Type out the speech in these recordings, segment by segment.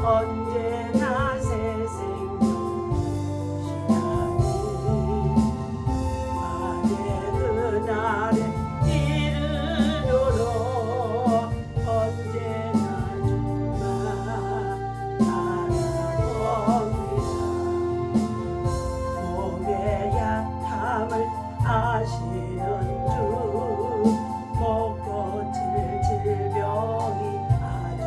언제나 새 생명이시라니 만의 그날에 이르도록 언제나 주만 바라봅니다. 몸의 약함을 아시는 주 못 고칠 질병이 아주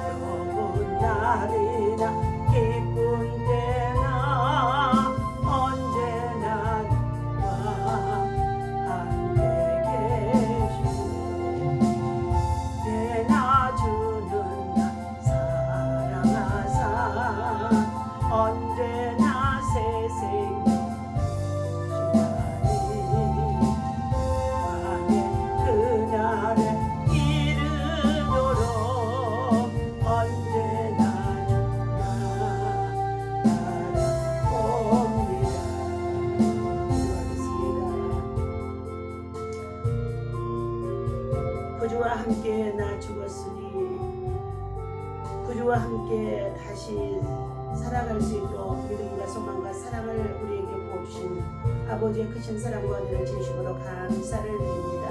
여분 날이나 기쁜 때나 언제나 나와 함께 계시네. 내놔주는 나 사랑하사 언제나 새 생명이시라니 그날에 이르도록 언제나 바라봅니다. 기도하겠습니다. 구주와 함께 나 죽었으니 구주와 함께 다시 살아갈 수 있도록 믿음과 소망과 사랑을 우리에게 부어주신 아버지의 크신 사랑과 은혜를 진심으로 감사를 드립니다.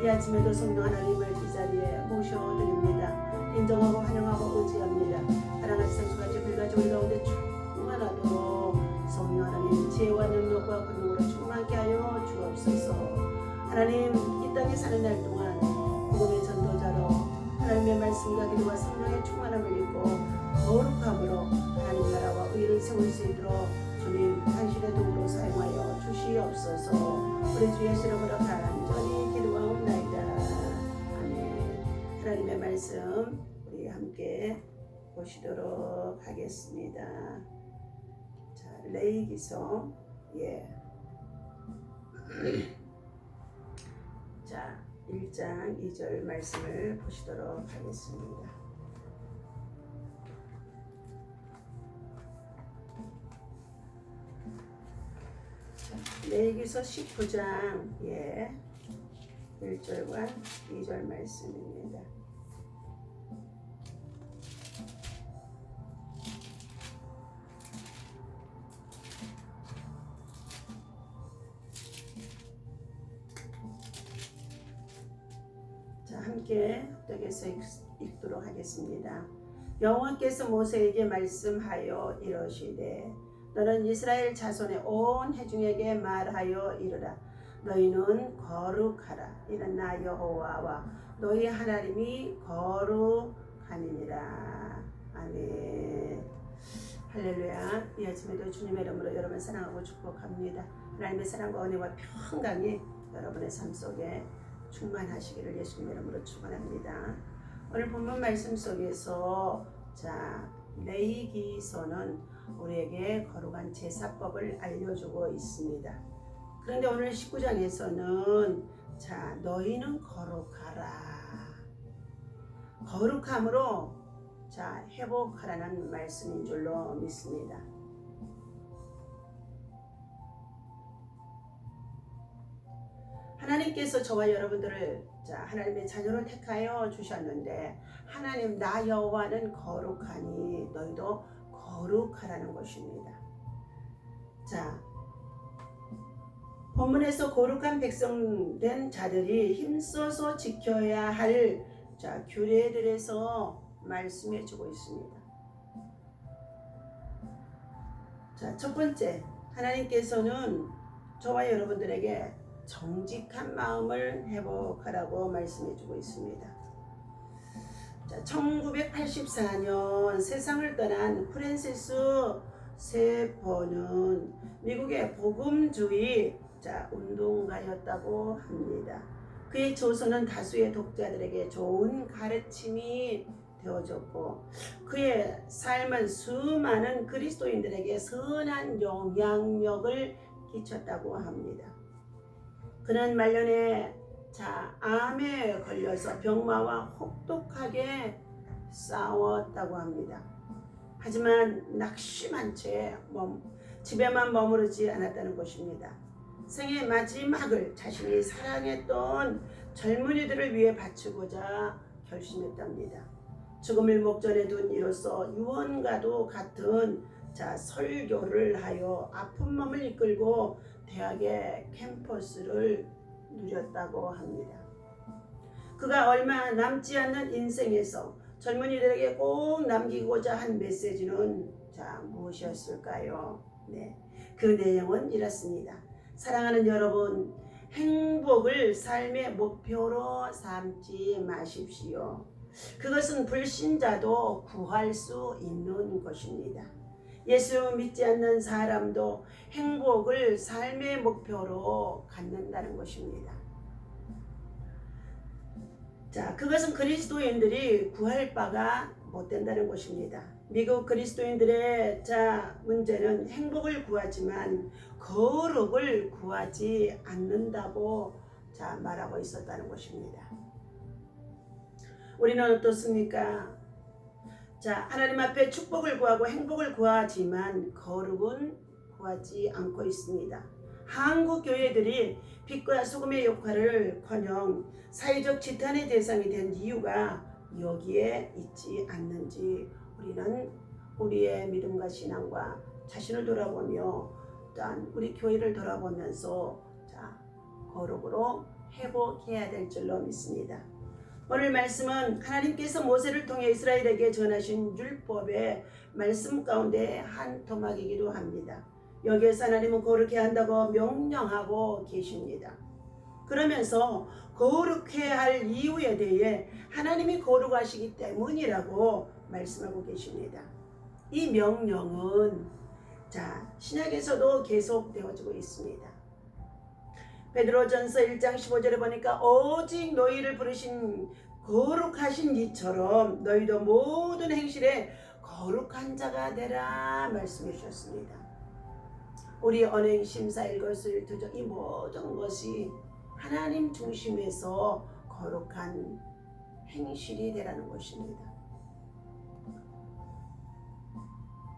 이 아침에도 성령 하나님을 이 자리에 모셔드립니다. 인정하고 환영하고 의지합니다. 사랑하는 생수같이 불같이 우리 가운데 충만하도록 성령 하나님 지혜와 능력과 권능으로 충만케 하여 주옵소서. 하나님 이 땅에 사는 날 동안 복음의 전도자로 하나님의 말씀과 기도와 성령의 충만함을 입고 거룩함으로 하나님 나라와 의를 세울 수 있도록 주님 당신의 도구로 사용하여 주시옵소서. 우리 주 예수 이름으로 간절히 기도하옵나이다. 아멘. 하나님의 말씀 우리 함께 보시도록 하겠습니다. 자, 레위기서 자 1장 2절 말씀을 보시도록 하겠습니다. 레위기서 19장 1절과 2절 말씀입니다. 자, 함께 합독해서 읽도록 하겠습니다. 여호와께서 모세에게 말씀하여 이러시되 너는 이스라엘 자손의 온 회중에게 말하여 이르라. 너희는 거룩하라. 이는 나 여호와와 너희 하나님이 거룩함이니라. 아멘. 할렐루야. 이 아침에도 주님의 이름으로 여러분 사랑하고 축복합니다. 하나님의 사랑과 은혜와 평강이 여러분의 삶 속에 충만하시기를 예수님 이름으로 축원합니다. 오늘 본문 말씀 속에서 레위기서는 우리에게 거룩한 제사법을 알려주고 있습니다. 그런데 오늘 19장에서는 너희는 거룩하라. 거룩함으로 회복하라는 말씀인 줄로 믿습니다. 하나님께서 저와 여러분들을 하나님의 자녀로 택하여 주셨는데 하나님 나 여호와는 거룩하니 너희도 거룩하라는 것입니다. 본문에서 거룩한 백성 된 자들이 힘써서 지켜야 할 규례들에서 말씀해 주고 있습니다. 첫 번째, 하나님께서는 저와 여러분들에게 정직한 마음을 회복하라고 말씀해 주고 있습니다. 1984년 세상을 떠난 프랜시스 세퍼는 미국의 복음주의 운동가였다고 합니다. 그의 저서는 다수의 독자들에게 좋은 가르침이 되어졌고 그의 삶은 수많은 그리스도인들에게 선한 영향력을 끼쳤다고 합니다. 그는 말년에 암에 걸려서 병마와 혹독하게 싸웠다고 합니다. 하지만 낙심한 채 집에만 머무르지 않았다는 것입니다. 생의 마지막을 자신이 사랑했던 젊은이들을 위해 바치고자 결심했답니다. 죽음을 목전에 둔 이로써 유언과도 같은 설교를 하여 아픈 몸을 이끌고 대학의 캠퍼스를 누렸다고 합니다. 그가 얼마 남지 않는 인생에서 젊은이들에게 꼭 남기고자 한 메시지는 무엇이었을까요? 네, 그 내용은 이렇습니다. 사랑하는 여러분, 행복을 삶의 목표로 삼지 마십시오. 그것은 불신자도 구할 수 있는 것입니다. 예수 믿지 않는 사람도 행복을 삶의 목표로 갖는다는 것입니다. 그것은 그리스도인들이 구할 바가 못 된다는 것입니다. 미국 그리스도인들의 문제는 행복을 구하지만 거룩을 구하지 않는다고 말하고 있었다는 것입니다. 우리는 어떻습니까? 하나님 앞에 축복을 구하고 행복을 구하지만 거룩은 구하지 않고 있습니다. 한국 교회들이 빛과 소금의 역할을커녕 사회적 지탄의 대상이 된 이유가 여기에 있지 않는지 우리는 우리의 믿음과 신앙과 자신을 돌아보며 우리 교회를 돌아보면서 거룩으로 회복해야 될 줄로 믿습니다. 오늘 말씀은 하나님께서 모세를 통해 이스라엘에게 전하신 율법의 말씀 가운데 한 토막이기도 합니다. 여기에서 하나님은 거룩해야 한다고 명령하고 계십니다. 그러면서 거룩해야 할 이유에 대해 하나님이 거룩하시기 때문이라고 말씀하고 계십니다. 이 명령은 신약에서도 계속되어지고 있습니다. 베드로전서 1장 15절에 보니까 오직 너희를 부르신 거룩하신 이처럼 너희도 모든 행실에 거룩한 자가 되라 말씀해 주셨습니다. 우리 언행 심사 일것을 두죠. 이 모든 것이 하나님 중심에서 거룩한 행실이 되라는 것입니다.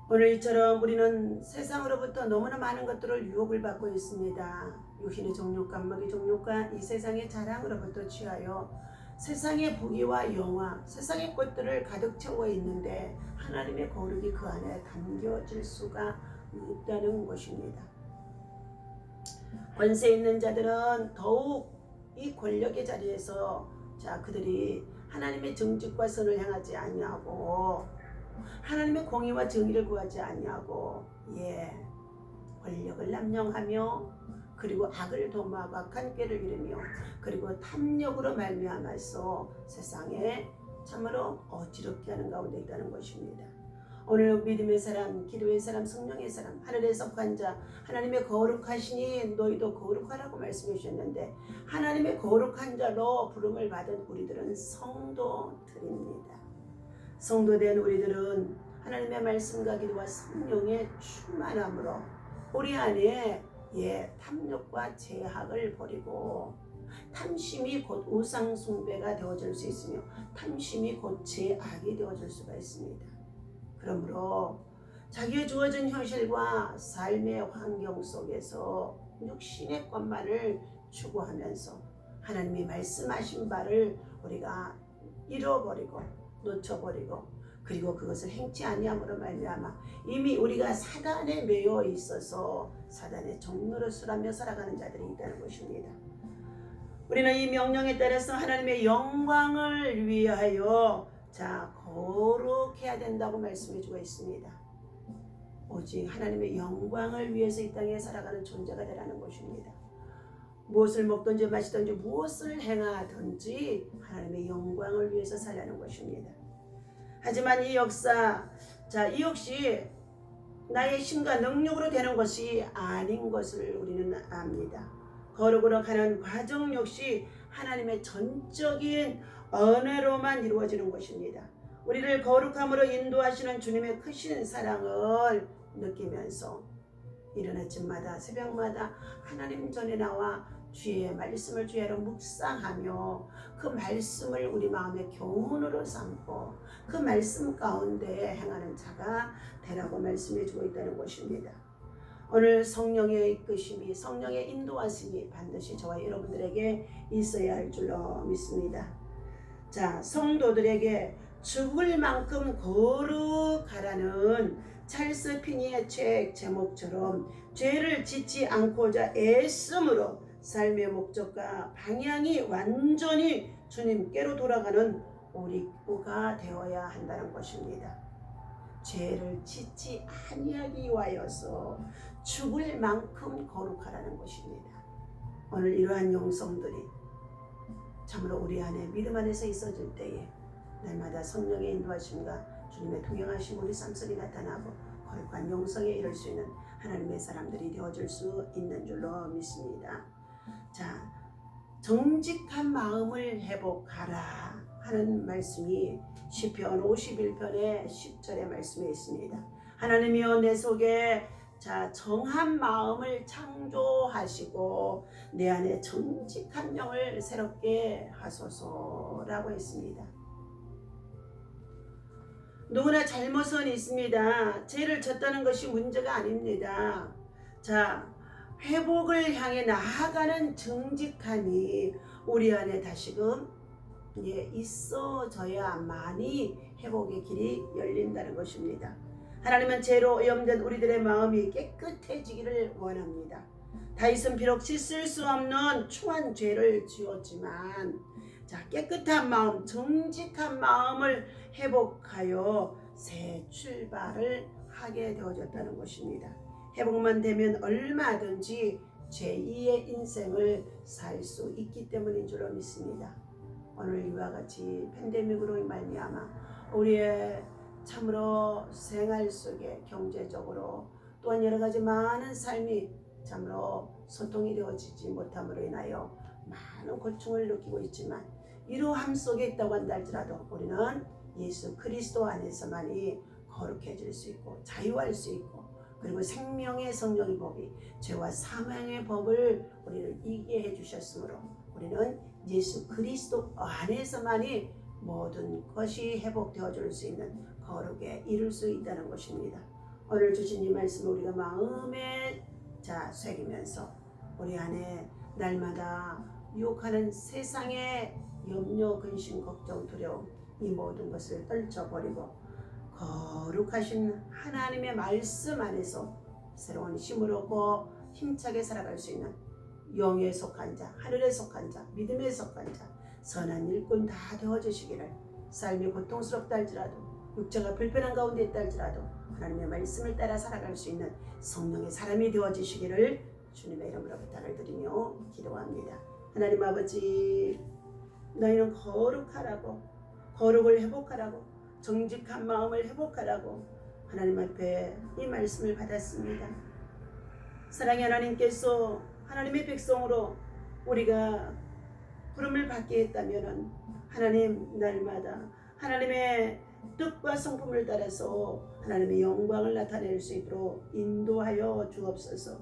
오늘 이처럼 우리는 세상으로부터 너무나 많은 것들을 유혹을 받고 있습니다. 육신의 정욕과 먹의 정욕과 이 세상의 자랑으로부터 취하여 세상의 부귀와 영화, 세상의 것들을 가득 채워 있는데 하나님의 거룩이 그 안에 담겨질 수가 없다는 것입니다. 권세 있는 자들은 더욱 이 권력의 자리에서 그들이 하나님의 정직과 선을 행하지 아니하고 하나님의 공의와 정의를 구하지 아니하고 권력을 남용하며 그리고 악을 도모하고 악한 꾀를 이루며 그리고 탐욕으로 말미암아서 세상에 참으로 어지럽게 하는 가운데 있다는 것입니다. 오늘 믿음의 사람, 기도의 사람, 성령의 사람, 하늘에 속한 자, 하나님의 거룩하시니 너희도 거룩하라고 말씀해 주셨는데 하나님의 거룩한 자로 부름을 받은 우리들은 성도들입니다. 성도된 우리들은 하나님의 말씀과 기도와 성령의 충만함으로 우리 안에 탐욕과 제약을 버리고 탐심이 곧 우상 숭배가 되어질 수 있으며 탐심이 곧 제악이 되어질 수가 있습니다. 그러므로 자기의 주어진 현실과 삶의 환경 속에서 육신의 것만을 추구하면서 하나님이 말씀하신 바를 우리가 잃어버리고 놓쳐버리고 그리고 그것을 행치 아니함으로 말미암아 이미 우리가 사단에 매여 있어서 사단의 종노릇을 살아가는 자들이 있다는 것입니다. 우리는 이 명령에 따라서 하나님의 영광을 위하여 거룩해야 된다고 말씀해주고 있습니다. 오직 하나님의 영광을 위해서 이 땅에 살아가는 존재가 되라는 것입니다. 무엇을 먹든지 마시든지 무엇을 행하든지 하나님의 영광을 위해서 살라는 것입니다. 하지만 이 역사, 이 역시 나의 힘과 능력으로 되는 것이 아닌 것을 우리는 압니다. 거룩으로 가는 과정 역시 하나님의 전적인 은혜로만 이루어지는 것입니다. 우리를 거룩함으로 인도하시는 주님의 크신 사랑을 느끼면서 이른 아침마다 새벽마다 하나님 전에 나와 주의 말씀을 주야로 묵상하며 그 말씀을 우리 마음의 교훈으로 삼고 그 말씀 가운데 행하는 자가 되라고 말씀해 주고 있다는 것입니다. 오늘 성령의 이끄심이 성령의 인도하심이 반드시 저와 여러분들에게 있어야 할 줄로 믿습니다. 성도들에게 죽을 만큼 거룩하라는 찰스 피니의 책 제목처럼 죄를 짓지 않고자 애씀으로 삶의 목적과 방향이 완전히 주님께로 돌아가는 우리가 되어야 한다는 것입니다. 죄를 짓지 아니하기 위하여서 죽을 만큼 거룩하라는 것입니다. 오늘 이러한 영성들이 참으로 우리 안에 믿음 안에서 있어질 때에 날마다 성령의 인도하심과 주님의 동행하심 우리 삶 속에 나타나고 거룩한 영성에 이룰 수 있는 하나님의 사람들이 되어줄 수 있는 줄로 믿습니다. 자, 정직한 마음을 회복하라 하는 말씀이 시편 51편의 10절의 말씀에 있습니다. 하나님이여 내 속에 정한 마음을 창조하시고 내 안에 정직한 영을 새롭게 하소서라고 했습니다. 누구나 잘못은 있습니다. 죄를 졌다는 것이 문제가 아닙니다. 회복을 향해 나아가는 정직함이 우리 안에 다시금 있어져야만이 회복의 길이 열린다는 것입니다. 하나님은 죄로 오염된 우리들의 마음이 깨끗해지기를 원합니다. 다윗은 비록 씻을 수 없는 추한 죄를 지었지만 깨끗한 마음, 정직한 마음을 회복하여 새 출발을 하게 되어졌다는 것입니다. 회복만 되면 얼마든지 제2의 인생을 살 수 있기 때문인 줄로 믿습니다. 오늘 이와 같이 팬데믹으로 말미암아 우리의 참으로 생활 속에 경제적으로 또한 여러 가지 많은 삶이 참으로 소통이 되어지지 못함으로 인하여 많은 고충을 느끼고 있지만 이러함 속에 있다고 한다 할지라도 우리는 예수 그리스도 안에서만이 거룩해질 수 있고 자유할 수 있고 그리고 생명의 성령의 법이 죄와 사망의 법을 우리를 이기게 해주셨으므로 우리는 예수 그리스도 안에서만이 모든 것이 회복되어질 수 있는 거룩에 이룰 수 있다는 것입니다. 오늘 주신 이 말씀을 우리가 마음에 새기면서 우리 안에 날마다 유혹하는 세상의 염려, 근심, 걱정, 두려움 이 모든 것을 떨쳐버리고 거룩하신 하나님의 말씀 안에서 새로운 힘을 얻고 힘차게 살아갈 수 있는 영에 속한 자, 하늘에 속한 자, 믿음에 속한 자, 선한 일꾼 다 되어주시기를 삶이 고통스럽다 할지라도 육체가 불편한 가운데 있다 할지라도 하나님의 말씀을 따라 살아갈 수 있는 성령의 사람이 되어주시기를 주님의 이름으로 부탁을 드리며 기도합니다. 하나님 아버지, 너희는 거룩하라고, 거룩을 회복하라고, 정직한 마음을 회복하라고 하나님 앞에 이 말씀을 받았습니다. 사랑의 하나님께서 하나님의 백성으로 우리가 부름을 받게 했다면 하나님 날마다 하나님의 뜻과 성품을 따라서 하나님의 영광을 나타낼 수 있도록 인도하여 주옵소서.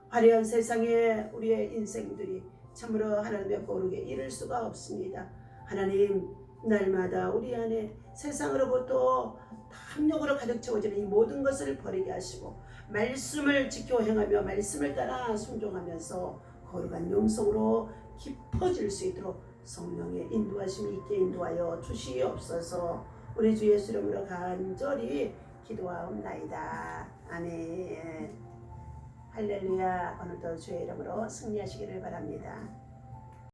화려한 세상에 우리의 인생들이 참으로 하나님의 거룩에 이를 수가 없습니다. 하나님 날마다 우리 안에 세상으로부터 탐욕으로 가득 채워지는 이 모든 것을 버리게 하시고 말씀을 지켜 행하며 말씀을 따라 순종하면서 거룩한 영성으로 깊어질 수 있도록 성령의 인도하심이 있게 인도하여 주시옵소서. 우리 주 예수 이름으로 간절히 기도하옵나이다. 아멘. 할렐루야. 오늘도 주의 이름으로 승리하시기를 바랍니다.